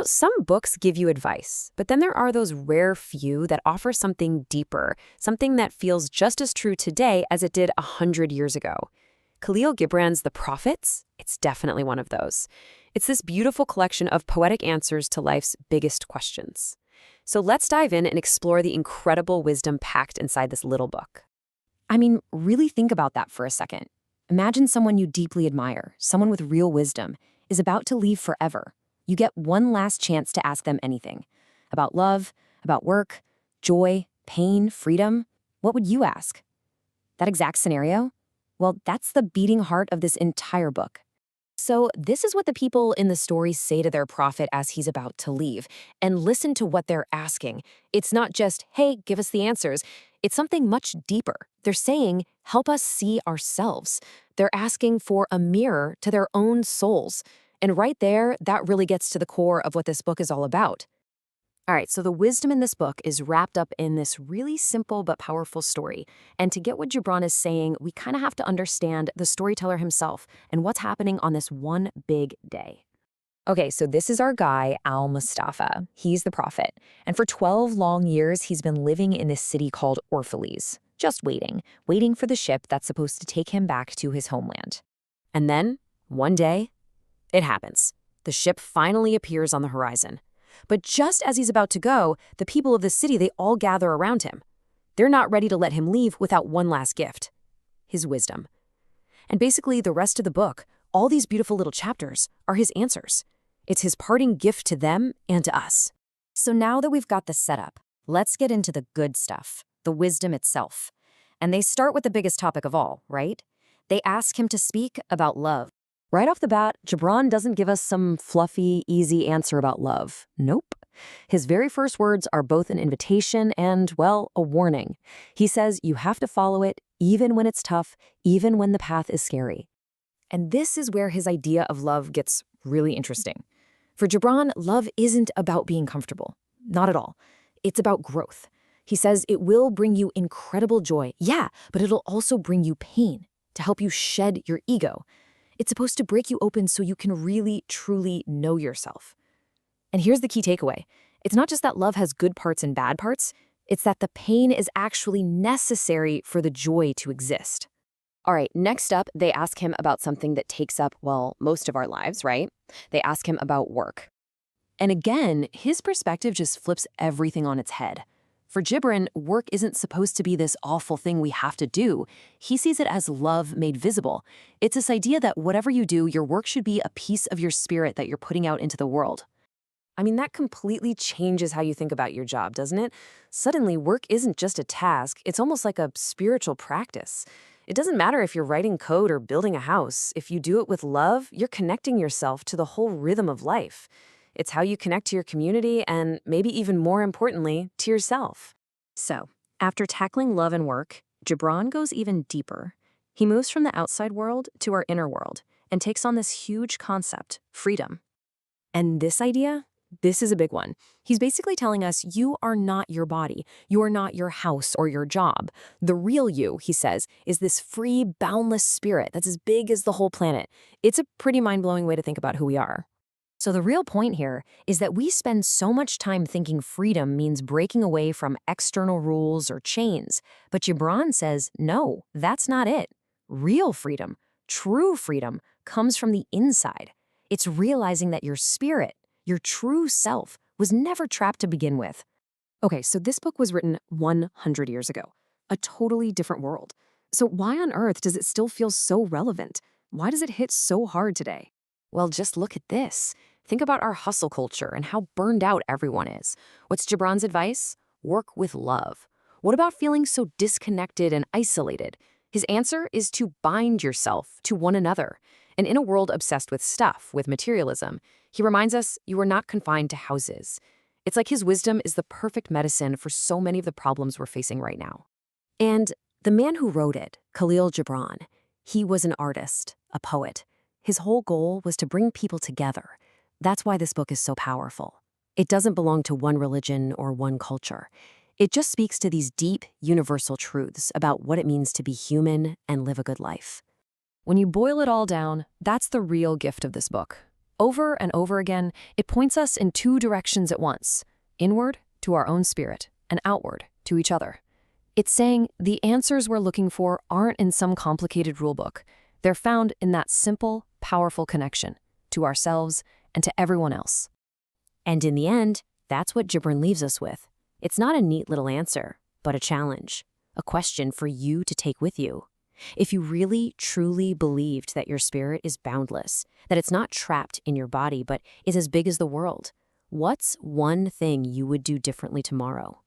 Some books give you advice, but then there are those rare few that offer something deeper, something that feels just as true today as it did 100 years ago. Khalil Gibran's The Prophets, it's definitely one of those. It's this beautiful collection of poetic answers to life's biggest questions. So let's dive in and explore the incredible wisdom packed inside this little book. I mean, really think about that for a second. Imagine someone you deeply admire, someone with real wisdom, is about to leave forever. You get one last chance to ask them anything. About love, about work, joy, pain, freedom. What would you ask? That exact scenario? Well, that's the beating heart of this entire book. So this is what the people in the story say to their prophet as he's about to leave. And listen to what they're asking. It's not just, hey, give us the answers. It's something much deeper. They're saying, help us see ourselves. They're asking for a mirror to their own souls. And right there, that really gets to the core of what this book is all about. All right, so the wisdom in this book is wrapped up in this really simple but powerful story. And to get what Gibran is saying, we kind of have to understand the storyteller himself and what's happening on this one big day. Okay, so this is our guy, Al-Mustafa. He's the prophet. And for 12 long years, he's been living in this city called Orphalese, just waiting for the ship that's supposed to take him back to his homeland. And then, one day, it happens. The ship finally appears on the horizon. But just as he's about to go, the people of the city, they all gather around him. They're not ready to let him leave without one last gift, his wisdom. And basically, the rest of the book, all these beautiful little chapters, are his answers. It's his parting gift to them and to us. So now that we've got the setup, let's get into the good stuff, the wisdom itself. And they start with the biggest topic of all, right? They ask him to speak about love. Right off the bat, Gibran doesn't give us some fluffy, easy answer about love. Nope. His very first words are both an invitation and, well, a warning. He says you have to follow it even when it's tough, even when the path is scary. And this is where his idea of love gets really interesting. For Gibran, love isn't about being comfortable. Not at all. It's about growth. He says it will bring you incredible joy. Yeah, but it'll also bring you pain to help you shed your ego. It's supposed to break you open so you can really, truly know yourself. And here's the key takeaway. It's not just that love has good parts and bad parts. It's that the pain is actually necessary for the joy to exist. All right, next up, they ask him about something that takes up, well, most of our lives, right? They ask him about work. And again, his perspective just flips everything on its head. For Gibran, work isn't supposed to be this awful thing we have to do. He sees it as love made visible. It's this idea that whatever you do, your work should be a piece of your spirit that you're putting out into the world. I mean, that completely changes how you think about your job, doesn't it? Suddenly, work isn't just a task. It's almost like a spiritual practice. It doesn't matter if you're writing code or building a house. If you do it with love, you're connecting yourself to the whole rhythm of life. It's how you connect to your community and, maybe even more importantly, to yourself. So, after tackling love and work, Gibran goes even deeper. He moves from the outside world to our inner world and takes on this huge concept, freedom. And this idea? This is a big one. He's basically telling us you are not your body. You are not your house or your job. The real you, he says, is this free, boundless spirit that's as big as the whole planet. It's a pretty mind-blowing way to think about who we are. So the real point here is that we spend so much time thinking freedom means breaking away from external rules or chains. But Gibran says, no, that's not it. Real freedom, true freedom, comes from the inside. It's realizing that your spirit, your true self, was never trapped to begin with. Okay, so this book was written 100 years ago, a totally different world. So why on earth does it still feel so relevant? Why does it hit so hard today? Well, just look at this. Think about our hustle culture and how burned out everyone is. What's Gibran's advice? Work with love. What about feeling so disconnected and isolated? His answer is to bind yourself to one another. And in a world obsessed with stuff, with materialism, he reminds us you are not confined to houses. It's like his wisdom is the perfect medicine for so many of the problems we're facing right now. And the man who wrote it, Khalil Gibran, he was an artist, a poet. His whole goal was to bring people together. That's why this book is so powerful. It doesn't belong to one religion or one culture. It just speaks to these deep, universal truths about what it means to be human and live a good life. When you boil it all down, that's the real gift of this book. Over and over again, it points us in two directions at once, inward to our own spirit and outward to each other. It's saying the answers we're looking for aren't in some complicated rulebook. They're found in that simple, powerful connection to ourselves and to everyone else. And in the end, that's what Gibran leaves us with. It's not a neat little answer, but a challenge, a question for you to take with you. If you really, truly believed that your spirit is boundless, that it's not trapped in your body but is as big as the world, what's one thing you would do differently tomorrow?